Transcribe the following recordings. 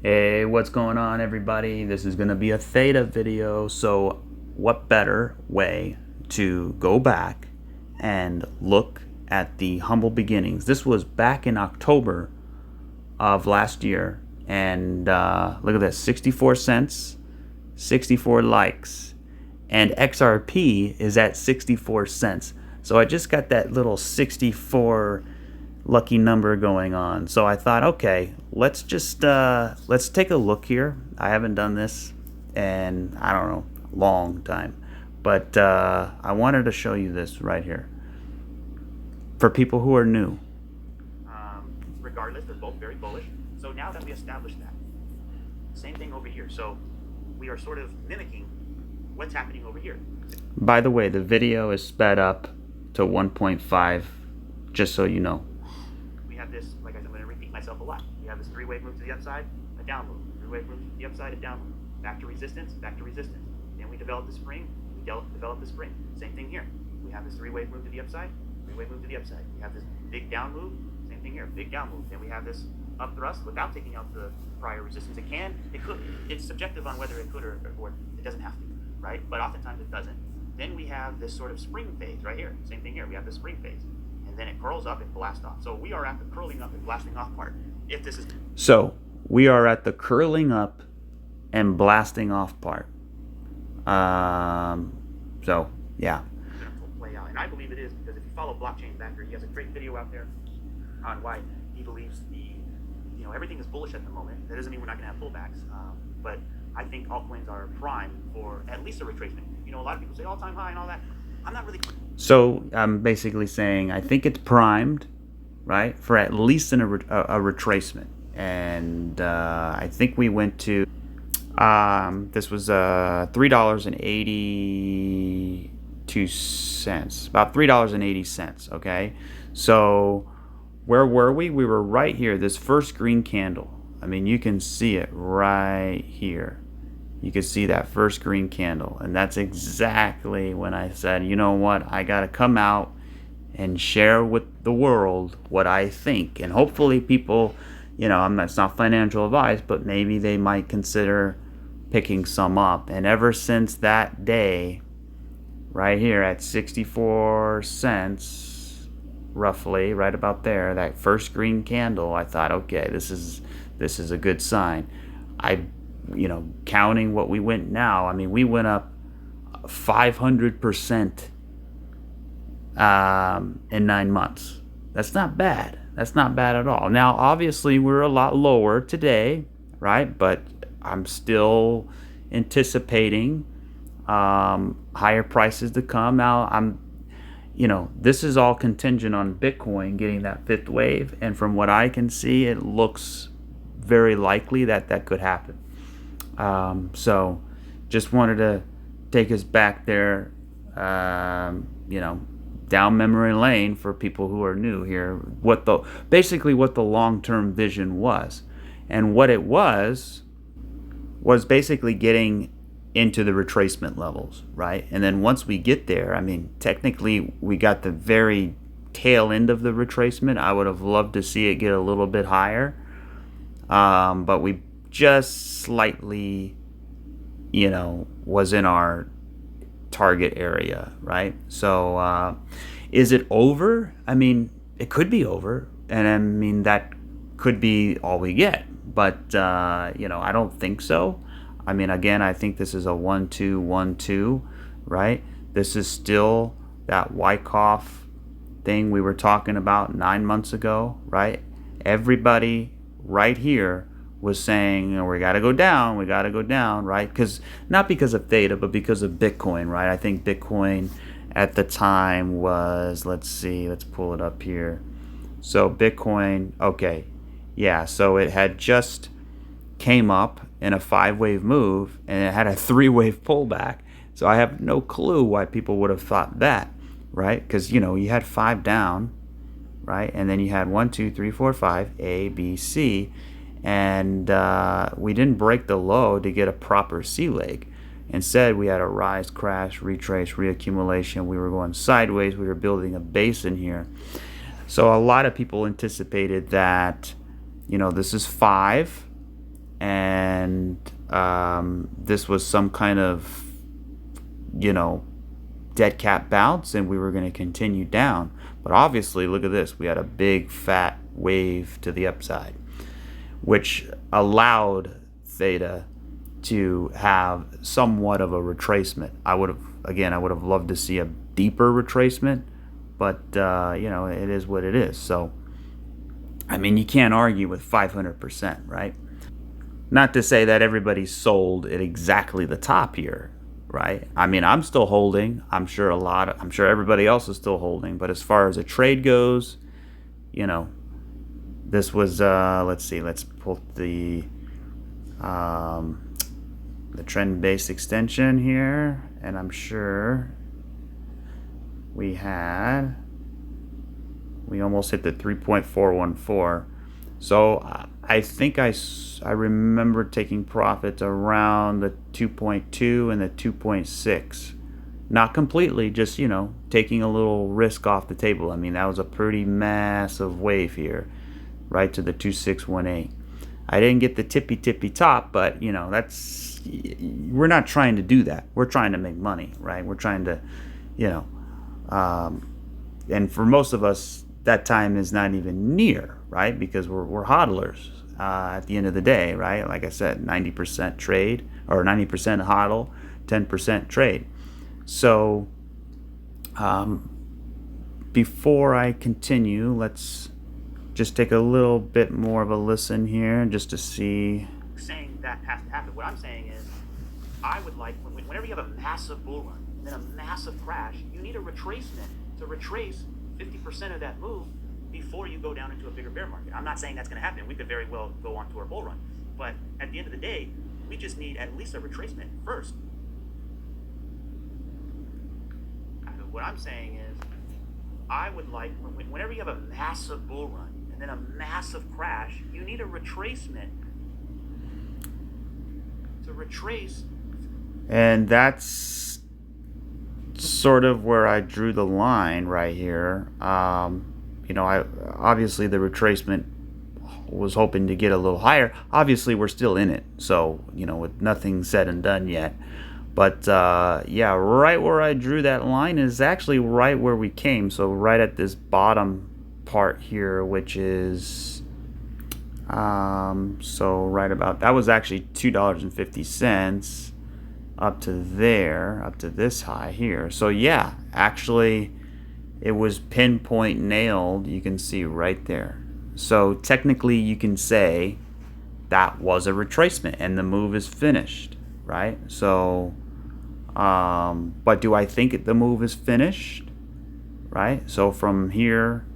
Hey, what's going on, everybody? This is going to be a theta video. So what better way to go back and look at the humble beginnings? This was back in October of last year, and look at this, 64 cents, 64 likes, and XRP is at 64 cents. So I just got that little 64 lucky number going on. So I thought, okay, let's take a look here. I haven't done this in, I don't know, a long time, but I wanted to show you this right here for people who are new. Regardless, they're both very bullish. So now that we established that, same thing over here. So we are sort of mimicking what's happening over here. By the way, the video is sped up to 1.5, just so you know. We have this, like I'm going to repeat myself a lot. We have this three-wave move to the upside, a down move. Three-wave move to the upside, a down move. Back to resistance, back to resistance. Then we develop the spring, we develop the spring. Same thing here. We have this three-wave move to the upside, three-wave move to the upside. We have this big down move, same thing here, big down move. Then we have this up thrust without taking out the prior resistance. It can, it could. It's subjective on whether it could or it doesn't have to, right? But oftentimes it doesn't. Then we have this sort of spring phase right here. Same thing here. We have the spring phase. And then it curls up and blasts off. So we are at the curling up and blasting off part. If this is so, we are at the curling up and blasting off part. So yeah. It's gonna play out, and I believe it is because if you follow Blockchain Backer, he has a great video out there on why he believes everything is bullish at the moment. That doesn't mean we're not gonna have pullbacks, but I think altcoins are primed for at least a retracement. A lot of people say all-time high and all that. I'm not really. So I'm basically saying I think it's primed, right, for at least a retracement. And I think we went to this was $3.82, about $3.80. Okay, so where were we? We were right here. This first green candle. I mean, you can see it right here. You can see that first green candle, and that's exactly when I said, you know what, I gotta come out and share with the world what I think, and hopefully people, it's not financial advice, but maybe they might consider picking some up. And ever since that day, right here at 64 cents, roughly, right about there, that first green candle, I thought, okay, this is a good sign. Counting what we went now, I mean, we went up 500% in 9 months. That's not bad. That's not bad at all. Now, obviously, we're a lot lower today, right? But I'm still anticipating higher prices to come. Now, this is all contingent on Bitcoin getting that fifth wave. And from what I can see, it looks very likely that that could happen. So just wanted to take us back there, down memory lane for people who are new here, basically what the long-term vision was. And what it was basically getting into the retracement levels, right? And then once we get there, I mean, technically we got the very tail end of the retracement. I would have loved to see it get a little bit higher. But we just slightly, was in our target area, right? So is it over? I mean, it could be over, and I mean that could be all we get, but I don't think so. I mean, again, I think this is a 1-2-1-2, right? This is still that Wyckoff thing we were talking about 9 months ago, right? Everybody right here was saying, we got to go down, right? Not because of Theta, but because of Bitcoin, right? I think Bitcoin at the time was, let's pull it up here. So Bitcoin, okay, yeah, so it had just came up in a 5-wave move, and it had a 3-wave pullback. So I have no clue why people would have thought that, right? Because, you had 5 down, right? And then you had 1, 2, 3, 4, 5, A, B, C. And we didn't break the low to get a proper C leg. Instead, we had a rise, crash, retrace, reaccumulation. We were going sideways. We were building a base in here. So a lot of people anticipated that, this is 5, and this was some kind of, you know, dead cat bounce, and we were going to continue down. But obviously, look at this. We had a big fat wave to the upside, which allowed theta to have somewhat of a retracement. I would have loved to see a deeper retracement, but you know, it is what it is. So, I mean, you can't argue with 500%, right? Not to say that everybody's sold at exactly the top here, right? I mean, I'm still holding. I'm sure everybody else is still holding. But as far as a trade goes, you know, this was let's see, let's pull the trend-based extension here, and I'm sure we almost hit the 3.414. So I think I remember taking profits around the 2.2 and the 2.6. Not completely, just, you know, taking a little risk off the table. I mean, that was a pretty massive wave here, right to the 2618. I didn't get the tippy top, but, you know, we're not trying to do that. We're trying to make money, right? We're trying to, you know, and for most of us, that time is not even near, right? Because we're hodlers at the end of the day, right? Like I said, 90% trade, or 90% hodl, 10% trade. So before I continue, let's just take a little bit more of a listen here just to see. Saying that has to happen. What I'm saying is, I would like, whenever you have a massive bull run and then a massive crash, you need a retracement to retrace 50% of that move before you go down into a bigger bear market. I'm not saying that's going to happen. We could very well go on to our bull run. But at the end of the day, we just need at least a retracement first. What I'm saying is, I would like, whenever you have a massive bull run and then a massive crash, you need a retracement to retrace. And that's sort of where I drew the line right here. You know, obviously the retracement was hoping to get a little higher. Obviously, we're still in it, so, you know, with nothing said and done yet. But yeah, right where I drew that line is actually right where we came. So right at this bottom part here, which is so right about, that was actually $2.50 up to there, up to this high here. So yeah, actually it was pinpoint nailed. You can see right there. So technically you can say that was a retracement and the move is finished, right? So but do I think the move is finished, right? So from here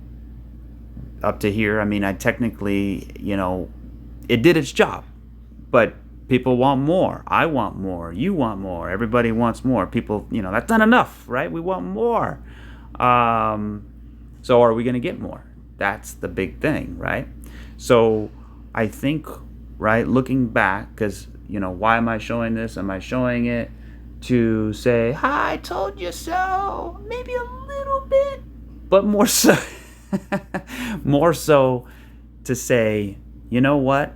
up to here, I mean, I technically, you know, it did its job, but people want more. I want more. You want more. Everybody wants more. People, you know, that's not enough, right? We want more. So are we going to get more? That's the big thing, right? So I think, right, looking back, because, you know, why am I showing this? Am I showing it to say, hi, I told you so? Maybe a little bit, but more so, more so to say, you know what?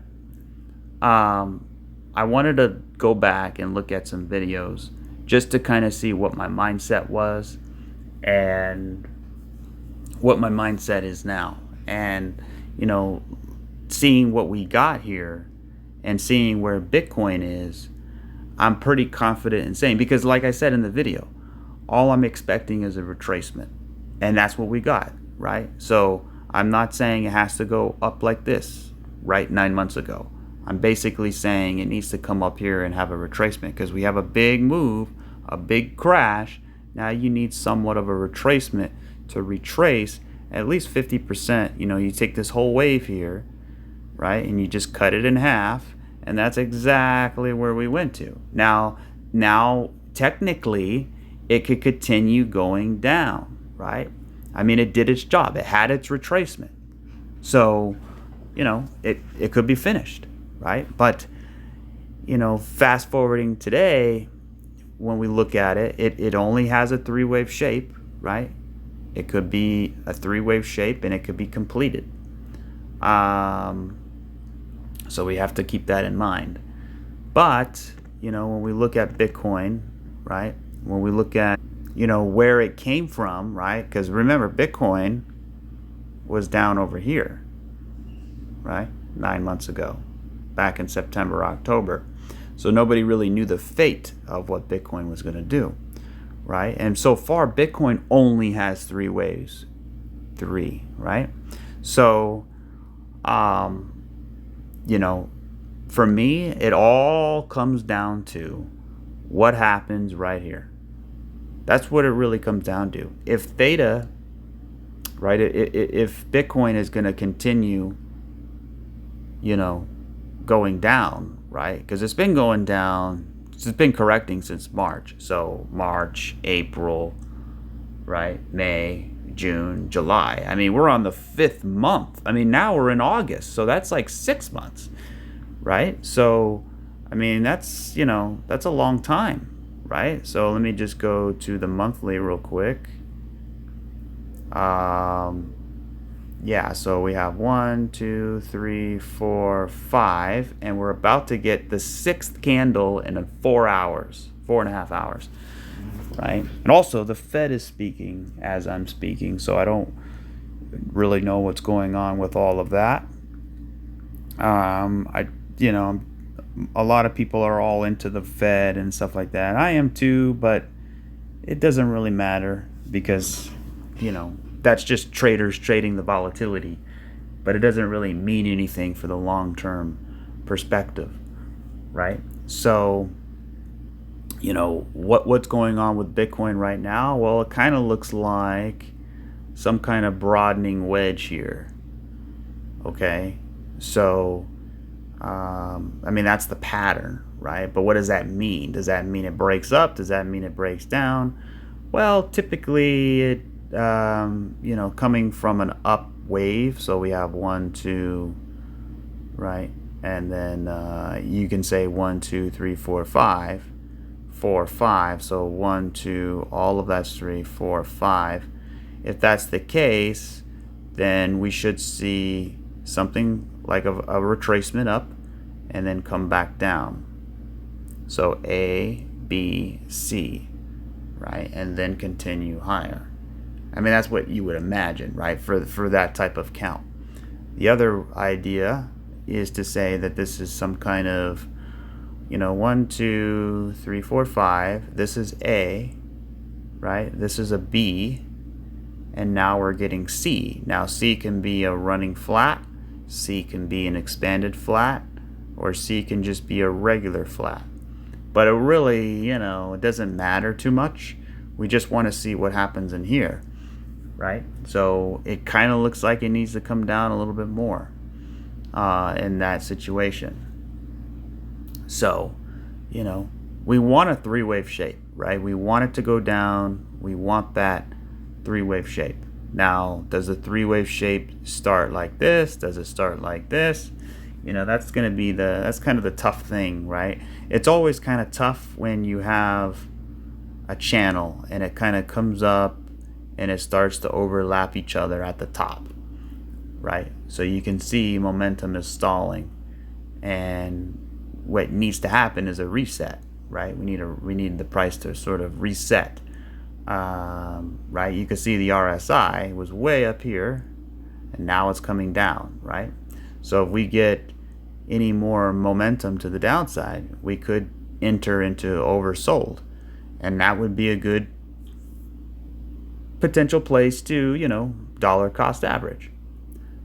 I wanted to go back and look at some videos just to kind of see what my mindset was and what my mindset is now. And, you know, seeing what we got here and seeing where Bitcoin is, I'm pretty confident in saying, because like I said in the video, all I'm expecting is a retracement. And that's what we got, right? So I'm not saying it has to go up like this, right, 9 months ago. I'm basically saying it needs to come up here and have a retracement, because we have a big move, a big crash. Now you need somewhat of a retracement to retrace at least 50%. You know, you take this whole wave here, right, and you just cut it in half, and that's exactly where we went to. Now technically it could continue going down, right? I mean, it did its job. It had its retracement. So, you know, it could be finished, right? But, you know, fast forwarding today, when we look at it, it only has a three-wave shape, right? It could be a three-wave shape and it could be completed. So we have to keep that in mind. But, when we look at Bitcoin, right, when we look at, where it came from, right, because remember, Bitcoin was down over here, right, 9 months ago, back in September, October. So nobody really knew the fate of what Bitcoin was going to do, right? And so far, Bitcoin only has 3 waves, 3, right? So, for me, it all comes down to what happens right here. That's what it really comes down to. If Theta, right, if Bitcoin is going to continue, going down, right? Because it's been going down, it's been correcting since March. So March, April, right? May, June, July. I mean, we're on the 5th month. I mean, now we're in August. So that's like 6 months, right? So, I mean, that's a long time, right? So let me just go to the monthly real quick. Yeah, so we have 1, 2, 3, 4, 5, and we're about to get the 6th candle in 4 hours, 4.5 hours, right? And also, the Fed is speaking as I'm speaking, so I don't really know what's going on with all of that. A lot of people are all into the Fed and stuff like that. I am too, but it doesn't really matter because, that's just traders trading the volatility, but it doesn't really mean anything for the long-term perspective, right? So, what's going on with Bitcoin right now? Well, it kind of looks like some kind of broadening wedge here. Okay, so I mean, that's the pattern, right? But what does that mean? Does that mean it breaks up? Does that mean it breaks down? Well, typically it coming from an up wave, so we have 1, 2, right, and then you can say 1, 2, 3, 4, 5, 4, 5, so 1, 2, all of that's 3, 4, 5. If that's the case, then we should see something like a retracement up and then come back down. So A, B, C, right, and then continue higher. I mean, that's what you would imagine, right, for that type of count. The other idea is to say that this is some kind of, 1, 2, 3, 4, 5. This is A, right? This is a B, and now we're getting C. Now C can be a running flat, C can be an expanded flat, or C can just be a regular flat. But it really, it doesn't matter too much. We just want to see what happens in here, right? So it kind of looks like it needs to come down a little bit more in that situation. So, we want a 3-wave shape, right? We want it to go down. We want that 3-wave shape. Now, does the 3-wave shape start like this? Does it start like this? That's going to be that's kind of the tough thing, right? It's always kind of tough when you have a channel and it kind of comes up and it starts to overlap each other at the top, right? So you can see momentum is stalling, and what needs to happen is a reset, right? We need the price to sort of reset, right? You can see the RSI was way up here, and now it's coming down, right? So if we get any more momentum to the downside, we could enter into oversold, and that would be a good potential place to, dollar cost average.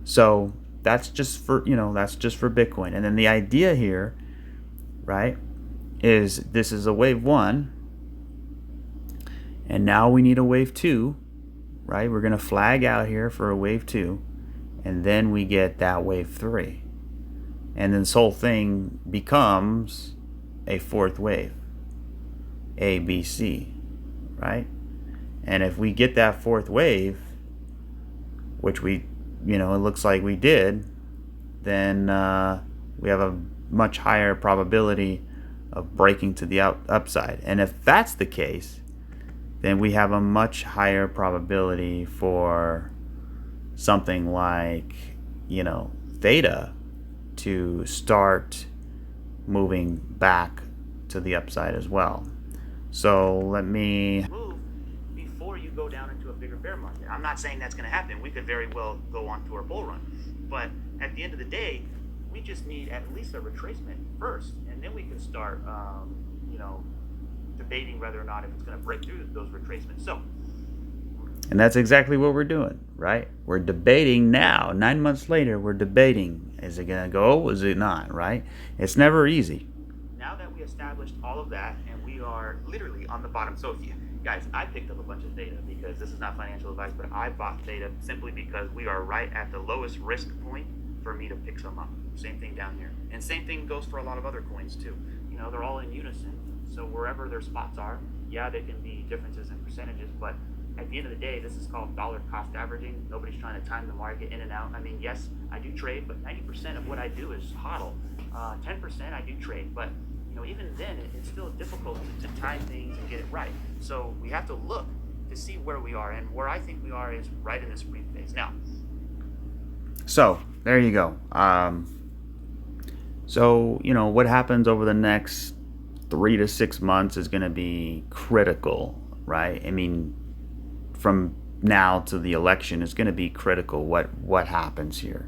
So that's just for Bitcoin. And then the idea here, right, is this is a wave 1, and now we need a wave 2, right? We're going to flag out here for a wave 2, and then we get that wave 3. And then this whole thing becomes a 4th wave, A, B, C, right? And if we get that 4th wave, which it looks like we did, then we have a much higher probability of breaking to the upside. And if that's the case, then we have a much higher probability for something like, theta to start moving back to the upside as well. So let me move before you go down into a bigger bear market. I'm not saying that's going to happen. We could very well go on to our bull run. But at the end of the day, we just need at least a retracement first, and then we can start, debating whether or not if it's going to break through those retracements. So, and that's exactly what we're doing, right? We're debating now. 9 months later, we're debating. Is it going to go? Is it not, right? It's never easy. Now that we established all of that, and we are literally on the bottom. So, if you guys, I picked up a bunch of theta because this is not financial advice, but I bought theta simply because we are right at the lowest risk point for me to pick some up. Same thing down here. And same thing goes for a lot of other coins too. They're all in unison. So wherever their spots are, yeah, there can be differences in percentages, but at the end of the day, this is called dollar cost averaging. Nobody's trying to time the market in and out. I mean, yes, I do trade, but 90% of what I do is hodl. 10% I do trade, but even then, it's still difficult to time things and get it right. So we have to look to see where we are, and where I think we are is right in this brief phase. Now, so there you go. So what happens over the next 3 to 6 months is going to be critical, right? I mean, from now to the election is going to be critical. What happens here?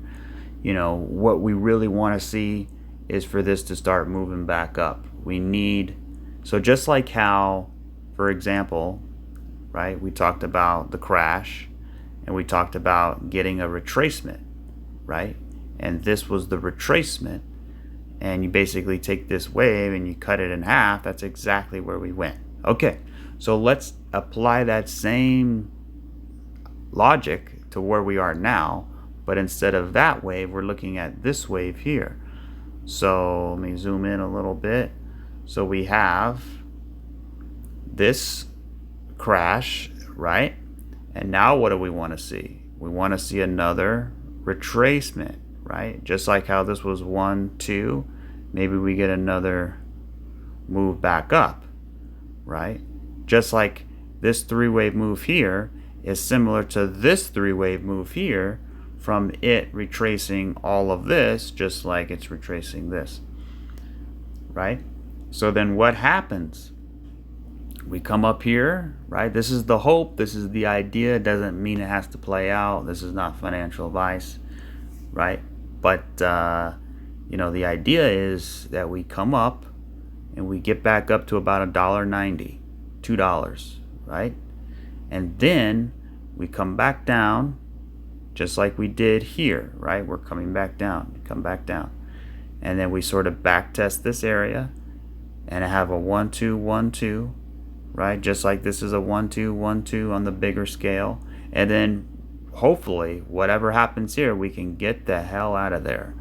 What we really want to see is for this to start moving back up. We need, so just like how, for example, right, we talked about the crash and we talked about getting a retracement, right? And this was the retracement, and you basically take this wave and you cut it in half. That's exactly where we went. Okay, so let's apply that same logic to where we are now, but instead of that wave, we're looking at this wave here. So let me zoom in a little bit. So we have this crash, right? And now what do we want to see? We want to see another retracement, right? Just like how this was 1, 2, maybe we get another move back up, right? Just like this 3-wave move here is similar to this 3-wave move here, from it retracing all of this, just like it's retracing this, right? So then what happens? We come up here, right? This is the hope, this is the idea. It doesn't mean it has to play out. This is not financial advice, right? But the idea is that we come up and we get back up to about $1.90, $2, right? And then we come back down, just like we did here, right? We're coming back down, come back down. And then we sort of back test this area and have a 1, 2, 1, 2, right? Just like this is a 1, 2, 1, 2 on the bigger scale. And then hopefully whatever happens here, we can get the hell out of there.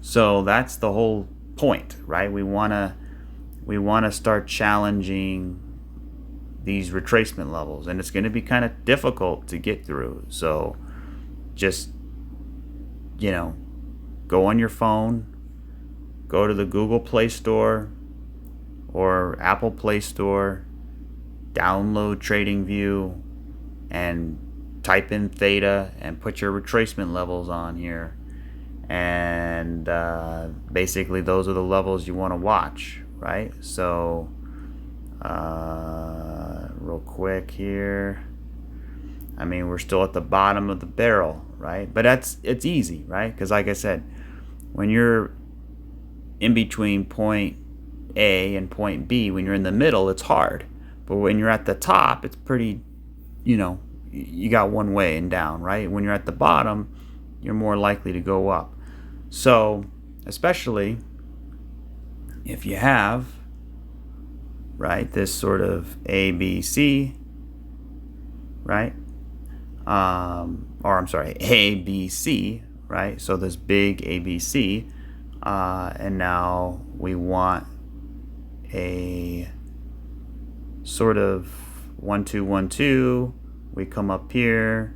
So that's the whole point, right? We want to start challenging these retracement levels, and it's going to be kind of difficult to get through. So just go on your phone, go to the Google Play Store or Apple Play Store, download TradingView and type in theta and put your retracement levels on here, and basically those are the levels you want to watch, right? So real quick here, I mean, we're still at the bottom of the barrel, right? But it's easy, right? Because like I said, when you're in between point A and point B, when you're in the middle, it's hard. But when you're at the top, it's pretty, you got one way and down, right? When you're at the bottom, you're more likely to go up. So, especially if you have, right, this sort of ABC, right? ABC, right? So this big ABC, and now we want a sort of 1, 2, 1, 2. We come up here,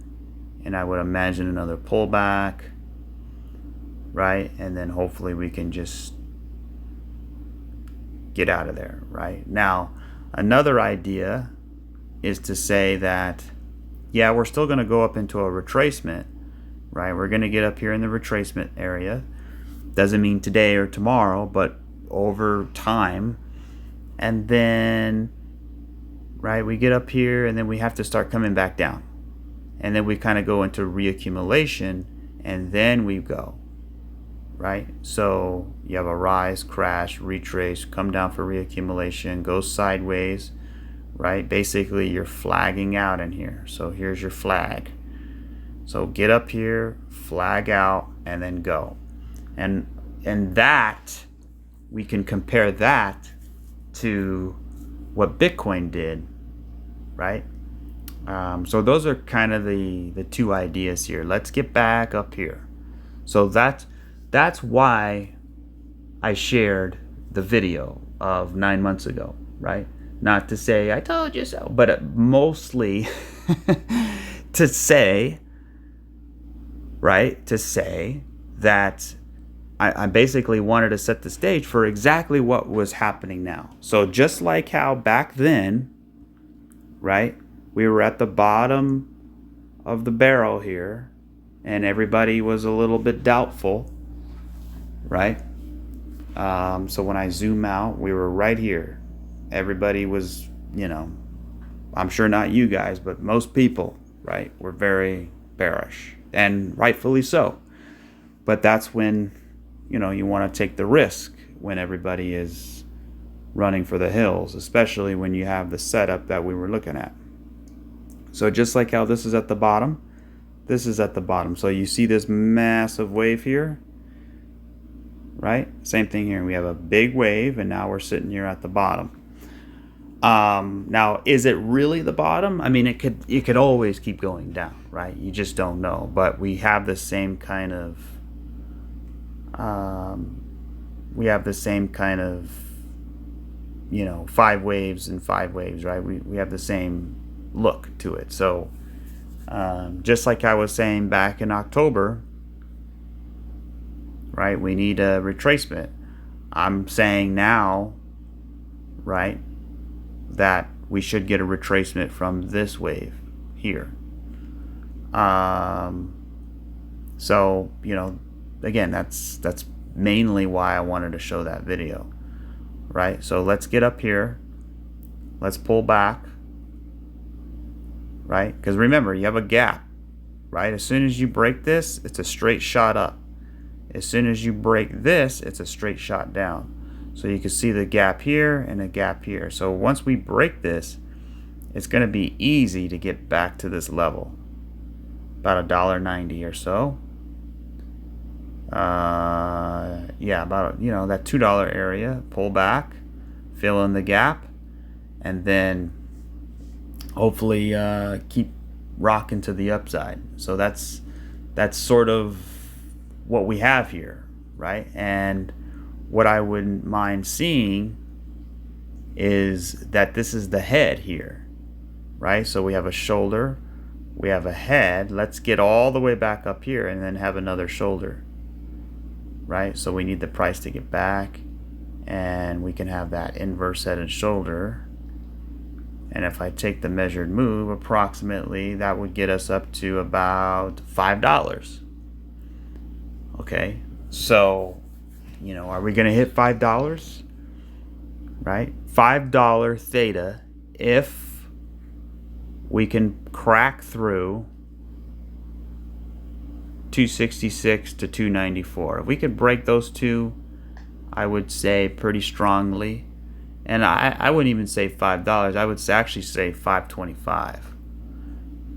and I would imagine another pullback, right? And then hopefully we can just get out of there, right? Now, another idea is to say that, yeah, we're still going to go up into a retracement, right? We're going to get up here in the retracement area, Doesn't mean today or tomorrow, but over time. And then, right, we get up here and then we have to start coming back down. And then we kind of go into reaccumulation, and then we go, right? So you have a rise, crash, retrace, come down for reaccumulation, go sideways, right? Basically, you're flagging out in here. So here's your flag. So get up here, flag out, and then go. And that, we can compare that to what Bitcoin did, right? So those are kind of the two ideas here. Let's get back up here. So that's why I shared the video of 9 months ago, right? Not to say I told you so, but mostly to say, right? To say that I basically wanted to set the stage for exactly what was happening now. So just like how back then, right, we were at the bottom of the barrel here, and everybody was a little bit doubtful, right? So when I zoom out, we were right here. Everybody was, I'm sure not you guys, but most people, right, were very bearish, and rightfully so. But that's when, you want to take the risk when everybody is running for the hills, especially when you have the setup that we were looking at. So just like how this is at the bottom, this is at the bottom. So you see this massive wave here, right? Same thing here. We have a big wave, and now we're sitting here at the bottom. Now, is it really the bottom? I mean, it could always keep going down, right? You just don't know. But we have the same kind of five waves and five waves, right? We have the same look to it. So just like I was saying back in October, right, we need a retracement. I'm saying now, right, that we should get a retracement from this wave here. So again, that's mainly why I wanted to show that video, right? So let's get up here, let's pull back, right? Because remember, you have a gap, right? As soon as you break this, it's a straight shot up. As soon as you break this, it's a straight shot down. So you can see the gap here and a gap here. So once we break this, it's going to be easy to get back to this level, about $1.90 or so. About that $2 area. Pull back, fill in the gap, and then hopefully keep rocking to the upside. So that's sort of what we have here, right? And what I wouldn't mind seeing is that this is the head here, right? So we have a shoulder, we have a head. Let's get all the way back up here and then have another shoulder, right? So we need the price to get back, and we can have that inverse head and shoulder. And if I take the measured move, approximately that would get us up to about $5. Okay, so are we going to hit $5? Right? $5 theta if we can crack through 266 to 294. If we could break those two, I would say pretty strongly. And I wouldn't even say $5. I would actually say $5.25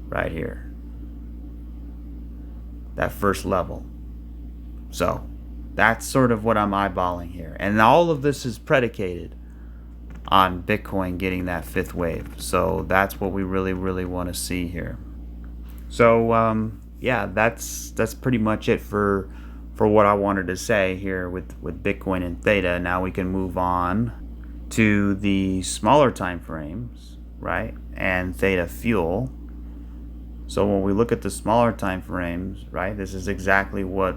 right here. That first level. So that's sort of what I'm eyeballing here. And all of this is predicated on Bitcoin getting that fifth wave. So that's what we really, really want to see here. So that's pretty much it for what I wanted to say here with Bitcoin and Theta. Now we can move on to the smaller time frames, right? And Theta Fuel. So when we look at the smaller time frames, right, this is exactly what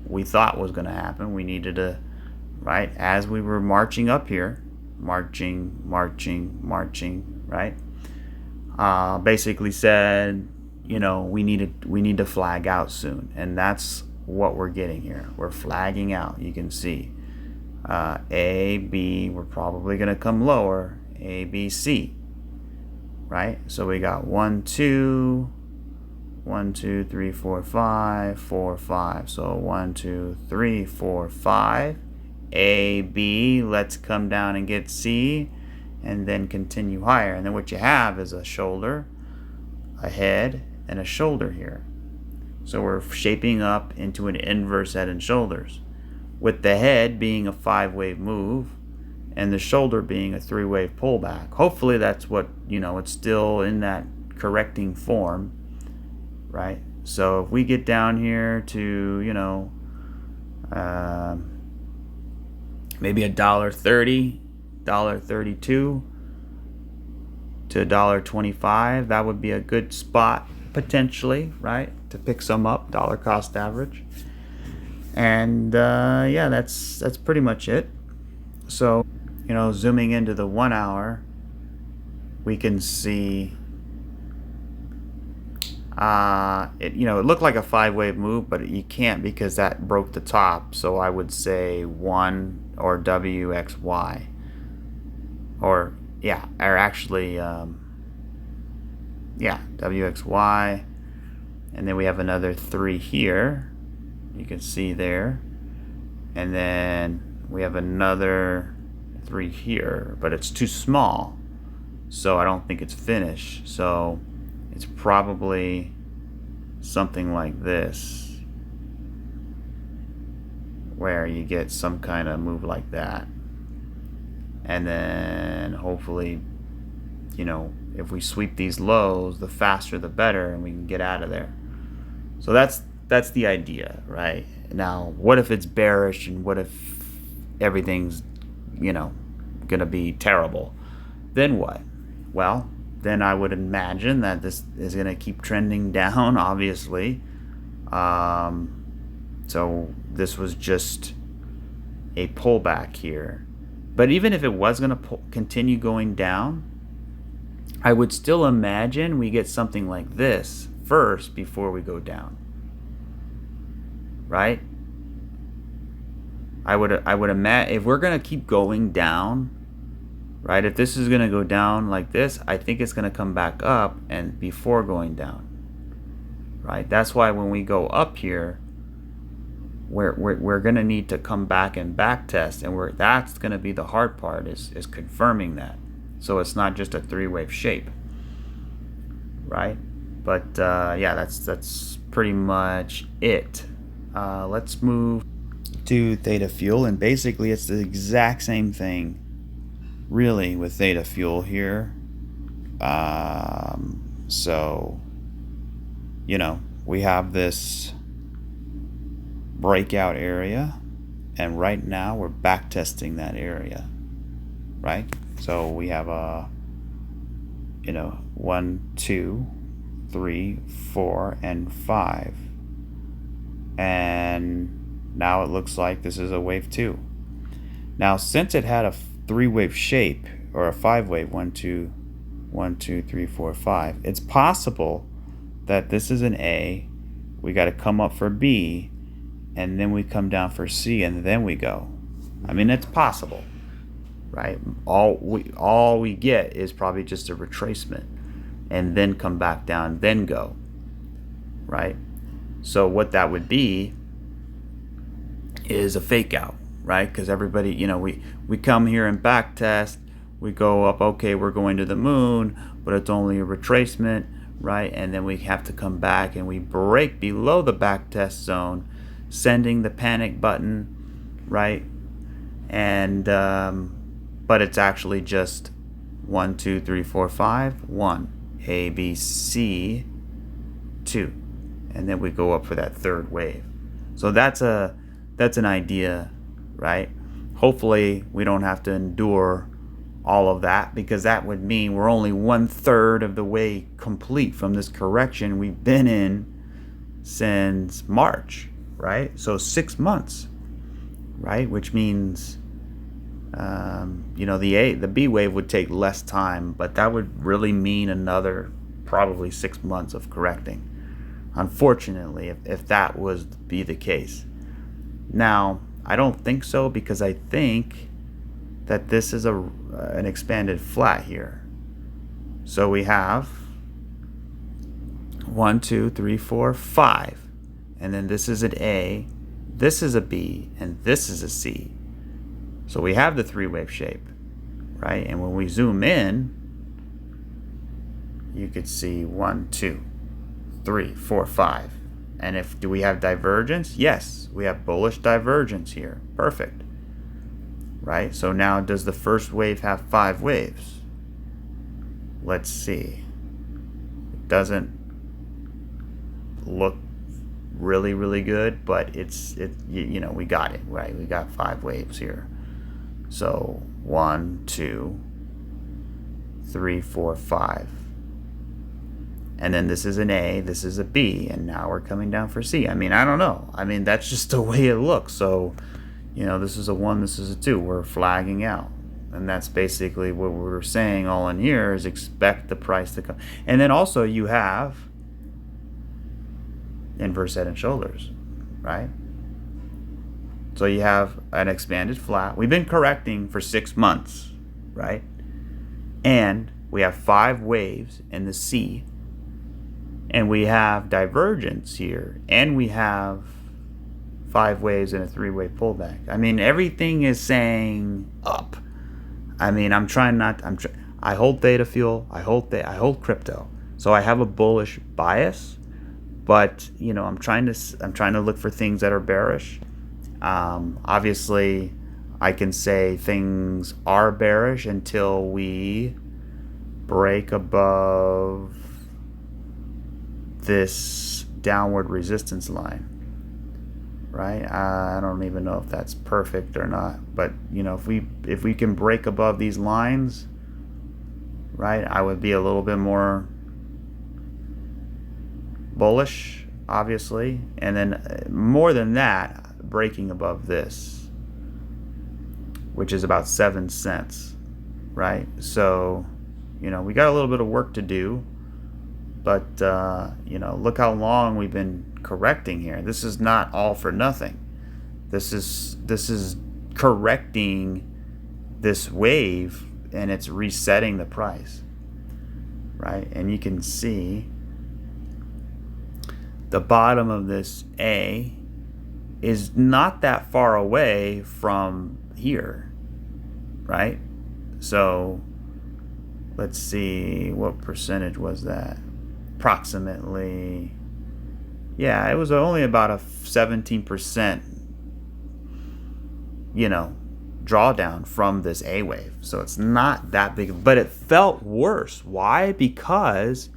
we thought was going to happen. We needed to, right, as we were marching up here, marching, right, basically said, we need to flag out soon. And that's what we're getting here. We're flagging out. You can see A, B, we're probably going to come lower. A, B, C, right? So we got 1, 2, 1, 2, 3, 4, 5, 4, 5. So 1, 2, 3, 4, 5. A, B, let's come down and get C, and then continue higher. And then what you have is a shoulder, a head, and a shoulder here. So we're shaping up into an inverse head and shoulders, with the head being a 5-wave move and the shoulder being a 3-wave pullback. Hopefully that's what, it's still in that correcting form, right? So if we get down here to, maybe $1.30, $1.32 to $1.25, that would be a good spot potentially, right, to pick some up, dollar cost average. And yeah, that's pretty much it. So, zooming into the 1 hour, we can see it looked like a 5-wave move, but you can't because that broke the top. So I would say 1 or WXY, or actually WXY, and then we have another 3 here, you can see there, and then we have another 3 here, but it's too small, so I don't think it's finished. So it's probably something like this, where you get some kind of move like that, and then hopefully, if we sweep these lows, the faster the better, and we can get out of there. So that's the idea, right? Now, what if it's bearish, and what if everything's, gonna be terrible? Then what? Well, then I would imagine that this is gonna keep trending down, obviously. So this was just a pullback here. But even if it was gonna continue going down, I would still imagine we get something like this first before we go down, right? I would imagine if we're gonna keep going down, right? If this is gonna go down like this, I think it's gonna come back up and before going down, right? That's why when we go up here, we're gonna need to come back and back test, and that's gonna be the hard part, is confirming that. So it's not just a 3-wave shape, right? But yeah, that's pretty much it. Let's move to Theta Fuel, and basically it's the exact same thing, really, with Theta Fuel here. So, we have this breakout area, and right now we're back testing that area, right? So we have a 1, 2, 3, 4, and 5, and now it looks like this is a wave 2. Now, since it had a 3-wave shape, or a 5-wave, 1, 2, 3, 4, 5, it's possible that this is an A, we got to come up for B, and then we come down for C, and then we go. I mean, it's possible, right? All we get is probably just a retracement, and then come back down, then go, right? So what that would be is a fake out, right? Because everybody, we come here and back test, we go up, okay, we're going to the moon, but it's only a retracement, right? And then we have to come back and we break below the back test zone, sending the panic button, right? And but it's actually just 1, 2, 3, 4, 5, 1, A, B, C, 2, and then we go up for that 3rd wave. So that's an idea, right? Hopefully we don't have to endure all of that, because that would mean we're only 1/3 of the way complete from this correction we've been in since March, right? So 6 months, right? Which means the B wave would take less time, but that would really mean another probably 6 months of correcting. unfortunately, if that was to be the case. Now, I don't think so, because I think that this is an expanded flat here. So we have 1, 2, 3, 4, 5. And then this is an A, this is a B, and this is a C. So we have the three-wave shape, right? And when we zoom in, you could see 1, 2, 3, 4, 5. And do we have divergence? Yes, we have bullish divergence here. Perfect. Right? So now, does the first wave have 5 waves? Let's see. It doesn't look really, really good, but you know, we got it, right? We got 5 waves here. So 1, 2, 3, 4, 5. And then this is an A, this is a B, and now we're coming down for C. I mean, I don't know. I mean, that's just the way it looks. So, you know, this is a 1, this is a 2. We're flagging out. And that's basically what we're saying all in here, is expect the price to come. And then also you have inverse head and shoulders, right? So you have an expanded flat. We've been correcting for 6 months, right? And we have 5 waves in the C. And we have divergence here, and we have 5 waves and a 3-wave pullback. I mean, everything is saying up. I mean, I hold Theta Fuel, I hold crypto, so I have a bullish bias. But you know, I'm trying to look for things that are bearish. Obviously, I can say things are bearish until we break above this downward resistance line, right? I don't even know if that's perfect or not, but you know, if we can break above these lines, right, I would be a little bit more bullish, obviously. And then more than that, breaking above this, which is about 7 cents, right? So, you know, we got a little bit of work to do. But, you know, look how long we've been correcting here. This is not all for nothing. This is correcting this wave, and it's resetting the price, right? And you can see the bottom of this A is not that far away from here, right? So let's see, what percentage was that? Approximately, yeah, it was only about a 17%, you know, drawdown from this A wave. So it's not that big, but it felt worse. Why? Because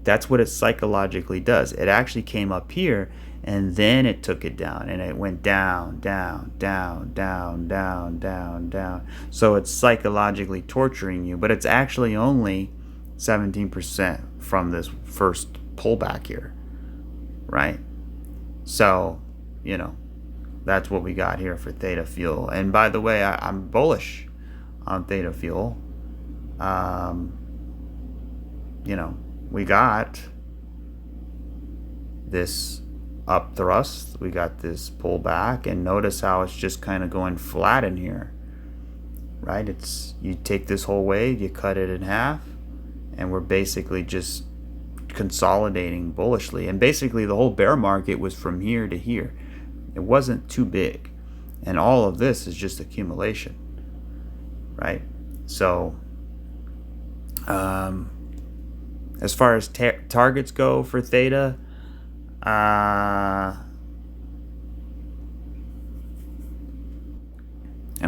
that's what it psychologically does. It actually came up here, and then it took it down, and it went down, down, down, down, down, down, down. So it's psychologically torturing you, but it's actually only 17% from this first pullback here, right? So, you know, that's what we got here for Theta Fuel. And by the way, I'm bullish on Theta Fuel. You know, we got this up thrust, we got this pullback, and notice how it's just kind of going flat in here, right? You take this whole wave, you cut it in half, and we're basically just consolidating bullishly. And basically the whole bear market was from here to here. It wasn't too big, and all of this is just accumulation, right? So as far as targets go for Theta, and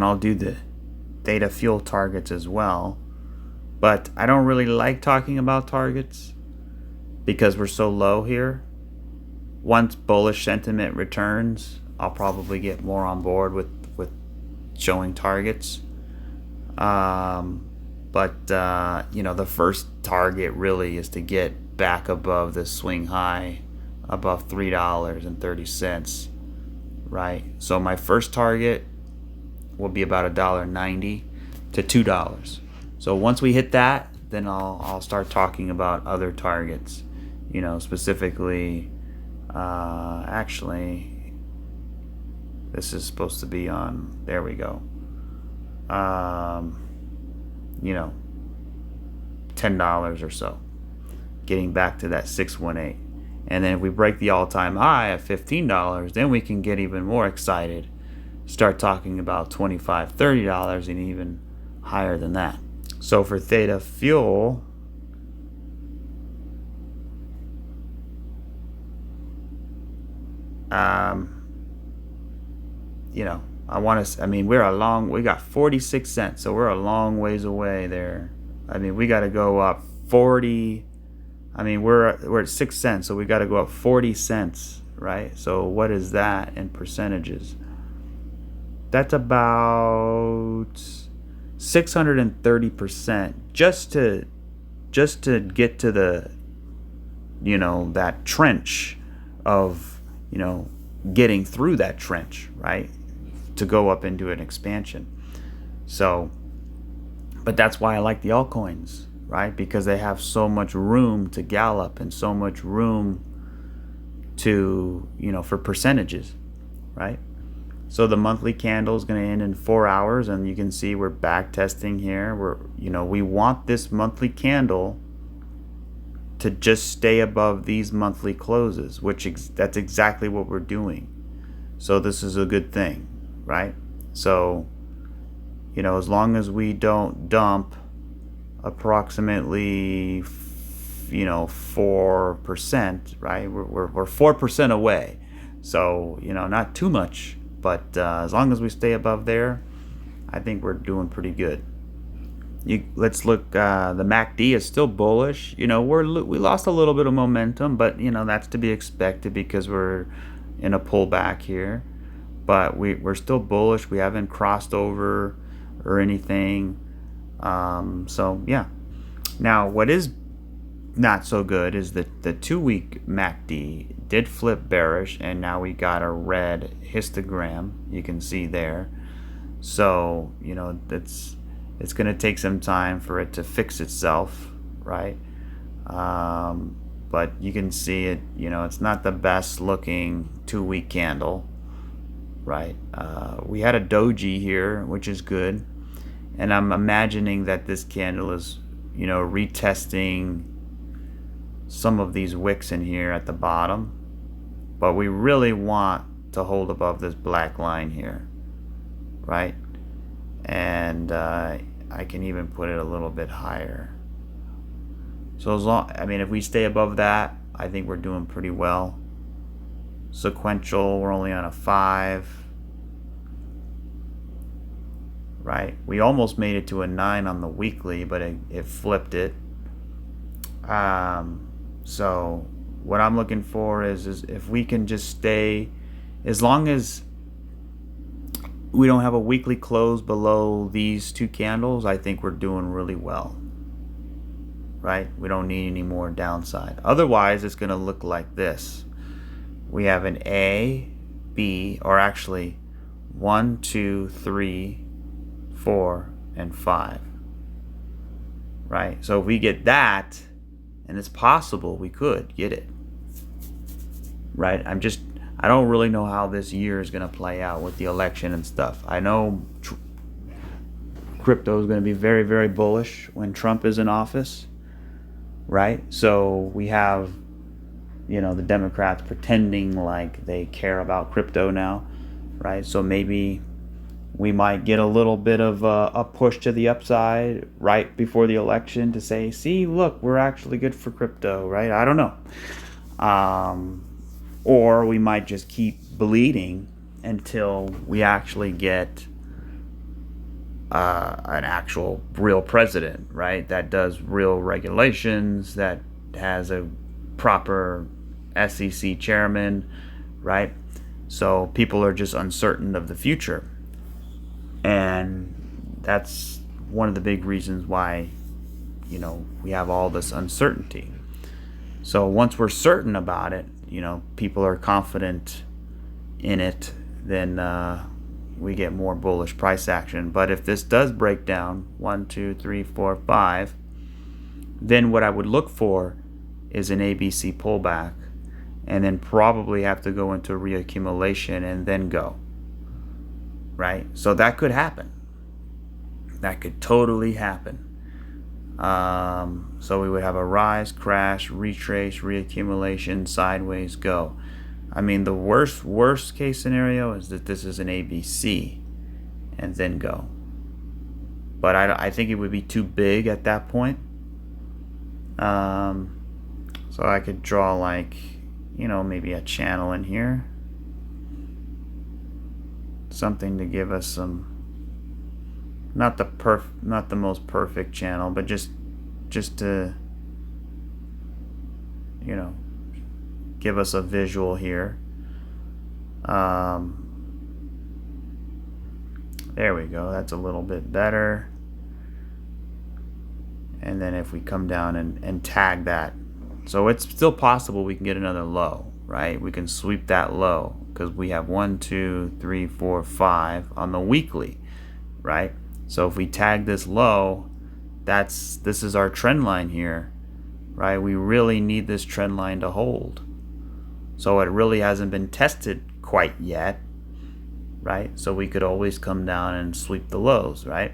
I'll do the Theta Fuel targets as well, but I don't really like talking about targets because we're so low here. Once bullish sentiment returns, I'll probably get more on board with showing targets. But you know, the first target really is to get back above the swing high, above $3.30, right? So my first target will be about $1.90 to $2. So once we hit that, then I'll start talking about other targets, you know, specifically Actually, this is supposed to be on, there we go. You know, $10 or so, getting back to that 618. And then if we break the all-time high at $15, then we can get even more excited, start talking about $25, $30, and even higher than that. So for Theta Fuel, you know, we got 46 cents, so we're a long ways away there. I mean, we got to go up 40. I mean, we're at 6 cents, so we got to go up 40 cents, right? So what is that in percentages? That's about 630% just to get to the, that trench of, getting through that trench, right? To go up into an expansion. So, but that's why I like the altcoins, right? Because they have so much room to gallop and so much room to, for percentages, right? So the monthly candle is going to end in 4 hours, and you can see we're back testing here. We want this monthly candle to just stay above these monthly closes, that's exactly what we're doing. So this is a good thing, right? So, as long as we don't dump approximately, 4%, right? We're 4% away. So, not too much, but as long as we stay above there, I think we're doing pretty good. Let's look. The MACD is still bullish. We lost a little bit of momentum, but that's to be expected because we're in a pullback here. But we're still bullish. We haven't crossed over or anything. So yeah. Now, what is not so good is that the 2-week MACD did flip bearish, and now we got a red histogram. You can see there. So it's going to take some time for it to fix itself, right? But you can see it, it's not the best looking 2-week candle, right? We had a doji here, which is good. And I'm imagining that this candle is, retesting some of these wicks in here at the bottom. But we really want to hold above this black line here, right? And I can even put it a little bit higher. So if we stay above that, I think we're doing pretty well. Sequential, we're only on a 5. Right? We almost made it to a 9 on the weekly, but it flipped it. So what I'm looking for is if we can just stay, as long as we don't have a weekly close below these 2 candles, I think we're doing really well, right? We don't need any more downside. Otherwise, it's going to look like this. We have an A, B, or actually 1, 2, 3, 4, and 5, right? So if we get that, and it's possible we could get it, right? I don't really know how this year is going to play out with the election and stuff. I know crypto is going to be very, very bullish when Trump is in office, right? So we have, the Democrats pretending like they care about crypto now, right? So maybe we might get a little bit of a push to the upside right before the election to say, see, look, we're actually good for crypto, right? I don't know. Or we might just keep bleeding until we actually get an actual real president, right? That does real regulations, that has a proper SEC chairman, right? So people are just uncertain of the future. And that's one of the big reasons why, we have all this uncertainty. So once we're certain about it, people are confident in it, then we get more bullish price action. But if this does break down 1, 2, 3, 4, 5, then what I would look for is an ABC pullback. and then probably have to go into reaccumulation and then go, right? So that could happen. That could totally happen. So we would have a rise, crash, retrace, reaccumulation, sideways, go. I mean, the worst case scenario is that this is an ABC and then go. But I think it would be too big at that point. So I could draw like, you know, maybe a channel in here. Something to give us some, not the most perfect channel, but just to, you know, give us a visual here. There we go. That's a little bit better. And then if we come down and tag that, so it's still possible we can get another low, right? We can sweep that low because we have 1, 2, 3, 4, 5 on the weekly, right? So if we tag this low, this is our trend line here, right? We really need this trend line to hold. So it really hasn't been tested quite yet, right? So we could always come down and sweep the lows, right?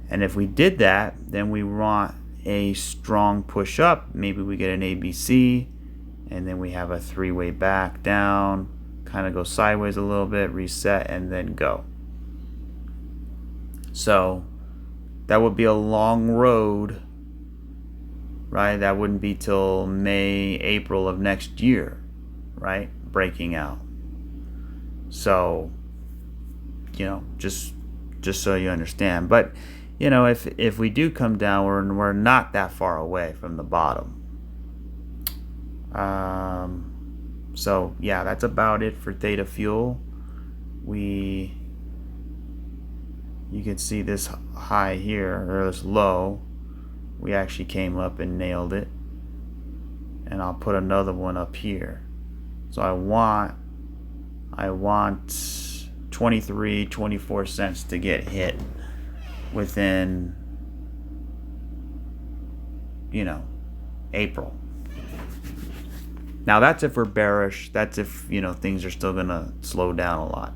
And if we did that, then we want a strong push up. Maybe we get an ABC, and then we have a three-way back down, kind of go sideways a little bit, reset, and then go. So that would be a long road, right? That wouldn't be till May, April of next year, right? Breaking out. So, you know, just so you understand. But, you know, if we do come down, we're not that far away from the bottom. So yeah, that's about it for Theta Fuel. You can see this high here, or this low. We actually came up and nailed it. And I'll put another one up here. So I want 23, 24 cents to get hit within, you know, April. Now that's if we're bearish. That's if, you know, things are still gonna slow down a lot.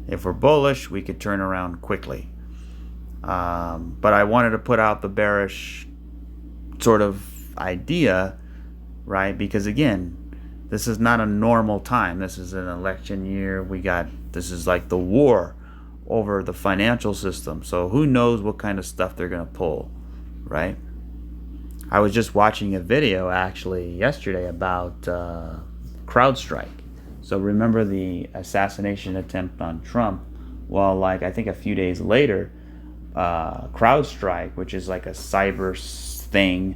If we're bullish, we could turn around quickly. But I wanted to put out the bearish sort of idea, right? Because again, this is not a normal time. This is an election year. This is like the war over the financial system. So who knows what kind of stuff they're gonna pull, right? I was just watching a video actually yesterday about CrowdStrike. So remember the assassination attempt on Trump? Well, like I think a few days later, CrowdStrike, which is like a cyber thing,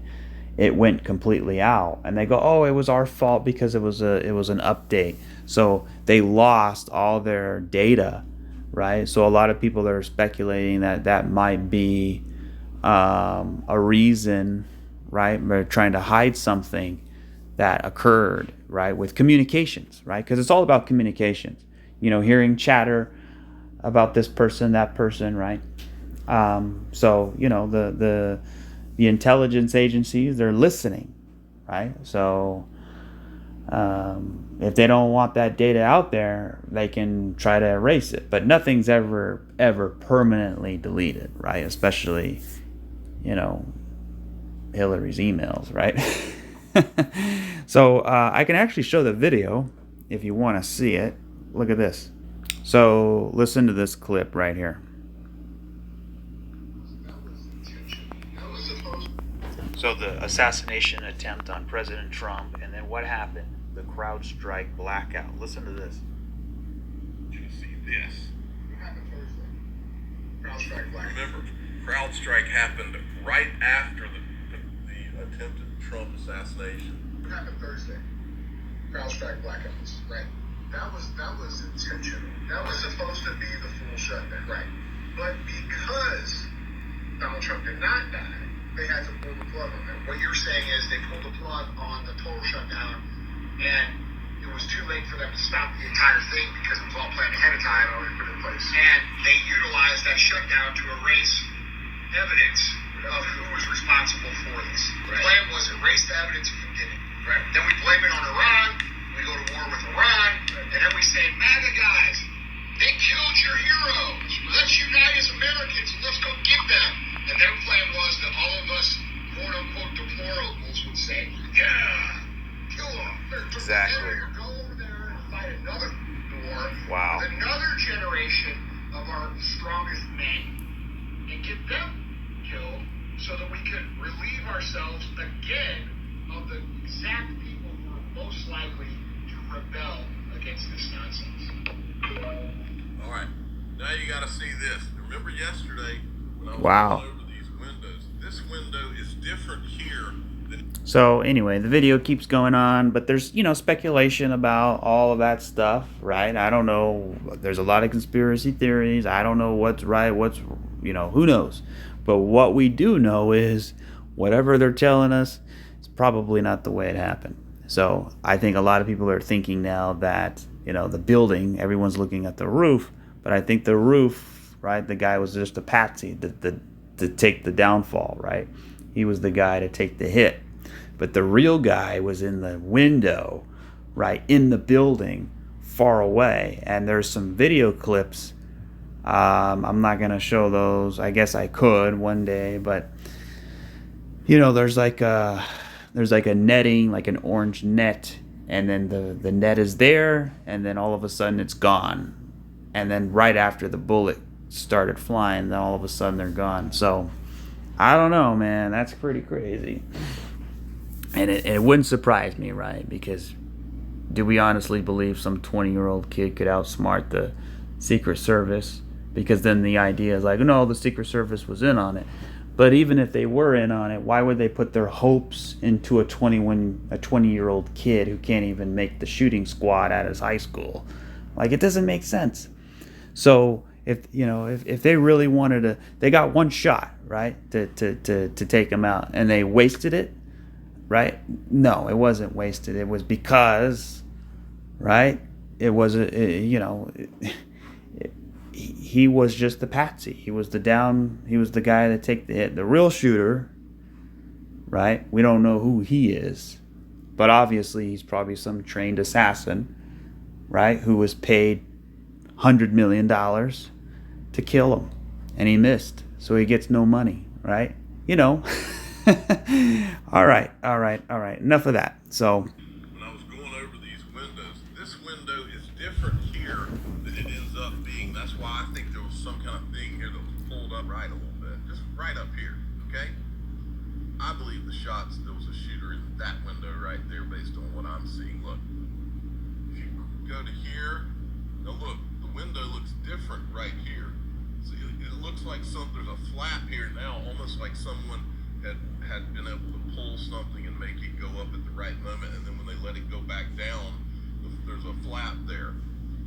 it went completely out, and they go, "Oh, it was our fault because it was an update." So they lost all their data, right? So a lot of people are speculating that might be a reason, right? They're trying to hide something that occurred, right, with communications, right? Because it's all about communications. You know, hearing chatter about this person, that person, right? So you know, the intelligence agencies, they're listening, right? So if they don't want that data out there, they can try to erase it, but nothing's ever permanently deleted, right? Especially, you know, Hillary's emails, right? So I can actually show the video if you want to see it. Look at this. So listen to this clip right here. So the assassination attempt on President Trump, and then what happened? The CrowdStrike blackout. Listen to this. You see this. What happened Thursday? CrowdStrike blackout. Remember, CrowdStrike happened right after the attempted Trump assassination. What happened Thursday? CrowdStrike blackouts, right? That was intentional. That was supposed to be the full shutdown, right? But because Donald Trump did not die, they had to pull the plug on that. What you're saying is they pulled the plug on the total shutdown, and it was too late for them to stop the entire thing because it was all planned ahead of time, already put in place. And they utilized that shutdown to erase evidence of who was responsible for this. Right. The plan was erase the evidence if you did it. Right. Then we blame it on Iran, we go to war with Iran, and then we say, MAGA guys, they killed your heroes. Let's unite as Americans and let's go get them. And their plan was that all of us, quote unquote, deplorables would say, yeah, kill them. Exactly. Go over there and fight another war Wow. with another generation of our strongest men and get them killed so that we could relieve ourselves again of the exact people who are most likely to rebel against this nonsense. All right, now you got to see this. Remember yesterday when I was going over these windows? This window is different here than... So anyway, the video keeps going on, but there's, you know, speculation about all of that stuff, right? I don't know. There's a lot of conspiracy theories. I don't know what's right, what's, you know, who knows. But what we do know is whatever they're telling us is probably not the way it happened. So I think a lot of people are thinking now that, you know, the building, everyone's looking at the roof, but I think the roof, right, the guy was just a patsy to take the downfall, right? He was the guy to take the hit. But the real guy was in the window, right, in the building, far away. And there's some video clips. I'm not going to show those. I guess I could one day, but, you know, there's like a netting, like an orange net, and then the net is there, and then all of a sudden it's gone. And then right after the bullet started flying, then all of a sudden they're gone. So I don't know, man. That's pretty crazy. And it wouldn't surprise me, right? Because do we honestly believe some 20-year-old kid could outsmart the Secret Service? Because then the idea is like, no, the Secret Service was in on it. But even if they were in on it, why would they put their hopes into a 20-year-old kid who can't even make the shooting squad at his high school? Like, it doesn't make sense. So if they really wanted to, they got one shot, right, to take him out, and they wasted it, right? No, it wasn't wasted. It was because, right, it was he was just the patsy. He was the guy that take the hit. The real shooter, right? We don't know who he is, but obviously he's probably some trained assassin, right? Who was paid $100 million to kill him, and he missed, so he gets no money, right? You know. All right. Enough of that. So when I was going over these windows, this window is different here than it ends up being. That's why I think there was some kind of thing here that was pulled up right a little bit, just right up here. Okay. I believe the shots. There was a shooter in that window right there, based on what I'm seeing. Look, if you go to here, now look, the window looks different right here. So it looks like there's a flap here now, almost like someone had been able to pull something and make it go up at the right moment, and then when they let it go back down, there's a flap there.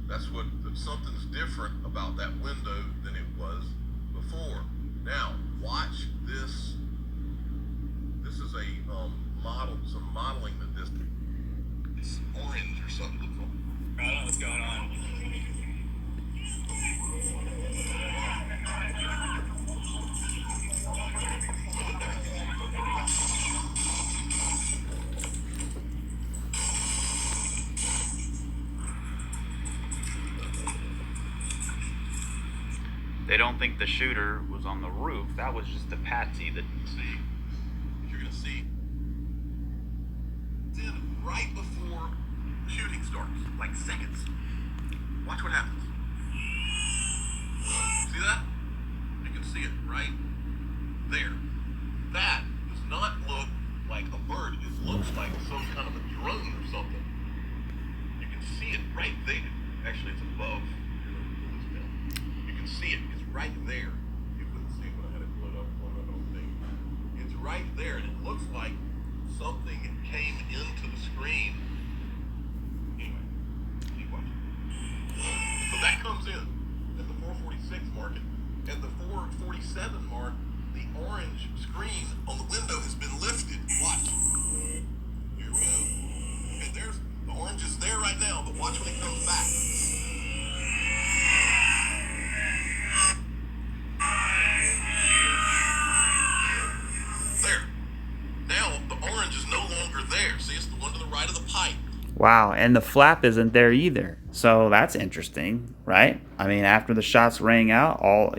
That's something's different about that window than it was before. Now, watch this. This is a some modeling that it's orange or something. I don't know what's going on. they don't think the shooter was on the roof. That was just a patsy. That see, you're gonna see. Then right before shooting starts, like seconds. Watch what happens. See that? You can see it right there. That does not look like a bird. It looks like some kind of a drone or something. You can see it right there. Actually, it's above. You can see it. It's right there. You couldn't see it when I had it put up on the whole thing. It's right there, and it looks like something came into the screen. Anyway, keep watching. So that comes in at the 446 mark. At the 447 mark, the orange screen on the window has been lifted. Watch. Here we go. Okay, the orange is there right now, but watch when it comes back. Wow, and the flap isn't there either. So that's interesting, right? I mean, after the shots rang out, all,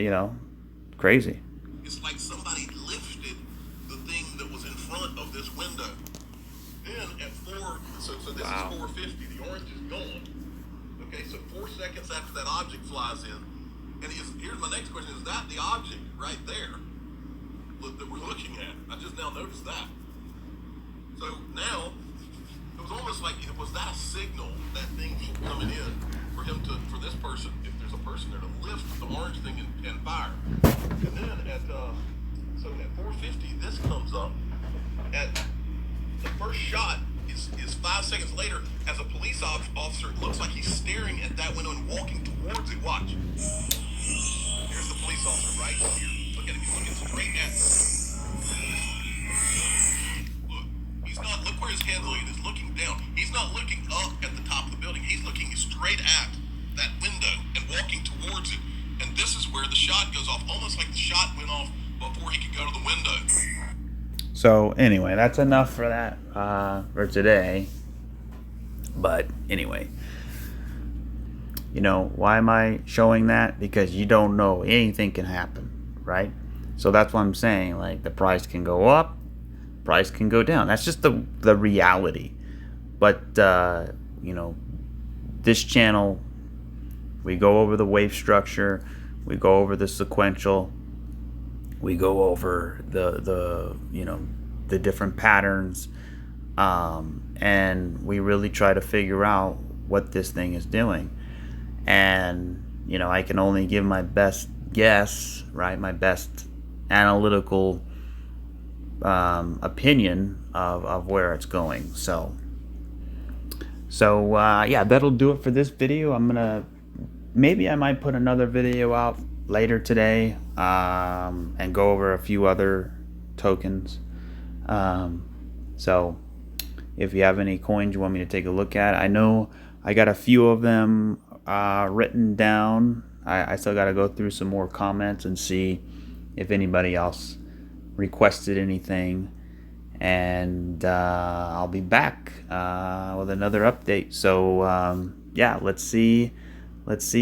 crazy. It's like somebody lifted the thing that was in front of this window. Then at so this Wow. is 450. The orange is gone. Okay, so 4 seconds after that object flies in, and here's my next question: is that the object right there that we're looking at? I just now noticed that. So now it was almost like, was that a signal, that thing coming in, for this person, if there's a person there, to lift the orange thing and fire? And then at 450, this comes up. At the first shot is 5 seconds later, as a police officer, it looks like he's staring at that window and walking towards it. Watch. Here's the police officer right here. Look at him. He's looking straight at it. Look where his hand's looking. He's looking down. He's not looking up at the top of the building. He's looking straight at that window and walking towards it. And this is where the shot goes off, almost like the shot went off before he could go to the window. So anyway, that's enough for that for today. But anyway, why am I showing that? Because you don't know, anything can happen, right? So that's what I'm saying. Like, the price can go up, price can go down. That's just the reality. But this channel, we go over the wave structure, we go over the sequential, we go over the different patterns, and we really try to figure out what this thing is doing. And I can only give my best guess, right? My best analytical opinion of where it's going. So yeah, that'll do it for this video. Maybe I might put another video out later today, and go over a few other tokens. So if you have any coins you want me to take a look at, I know I got a few of them written down. I still got to go through some more comments and see if anybody else requested anything, and I'll be back with another update. So yeah, let's see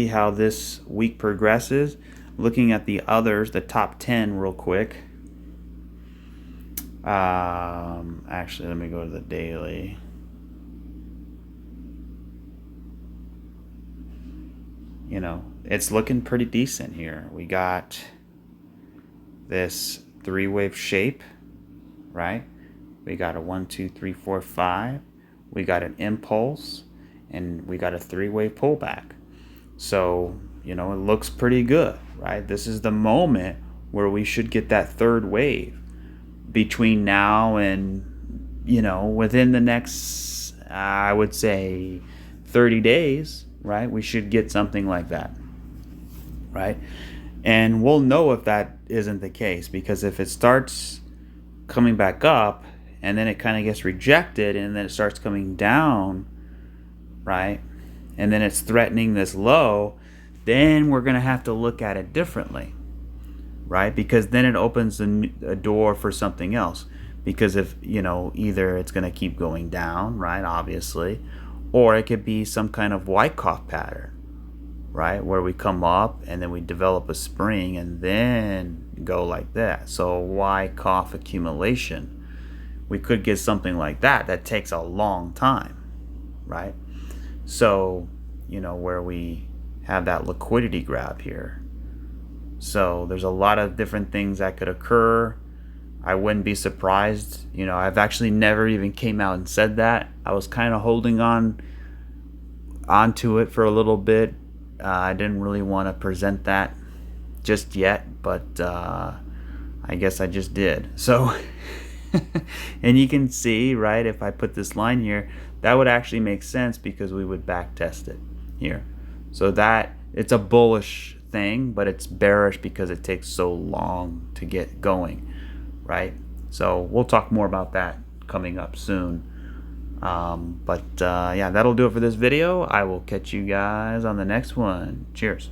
how this week progresses. Looking at the others, the top 10 real quick. Actually, let me go to the daily. It's looking pretty decent here. We got this 3-wave shape, right? We got a 1, 2, 3, 4, 5. We got an impulse, and we got a 3-wave pullback. So, it looks pretty good, right? This is the moment where we should get that third wave between now and, within the next, I would say, 30 days, right? We should get something like that, right? And we'll know if that isn't the case, because if it starts coming back up and then it kind of gets rejected and then it starts coming down, right? And then it's threatening this low, then we're going to have to look at it differently, right? Because then it opens a door for something else. Because if, either it's going to keep going down, right, obviously, or it could be some kind of Wyckoff pattern, right, where we come up and then we develop a spring and then go like that. So Wyckoff accumulation, we could get something like that takes a long time, right? So, where we have that liquidity grab here. So there's a lot of different things that could occur. I wouldn't be surprised. I've actually never even came out and said that. I was kind of holding onto it for a little bit. I didn't really want to present that just yet, but I guess I just did. So, and you can see, right, if I put this line here, that would actually make sense because we would back test it here. So that, it's a bullish thing, but it's bearish because it takes so long to get going, right? So we'll talk more about that coming up soon. Yeah, that'll do it for this video. I will catch you guys on the next one. Cheers.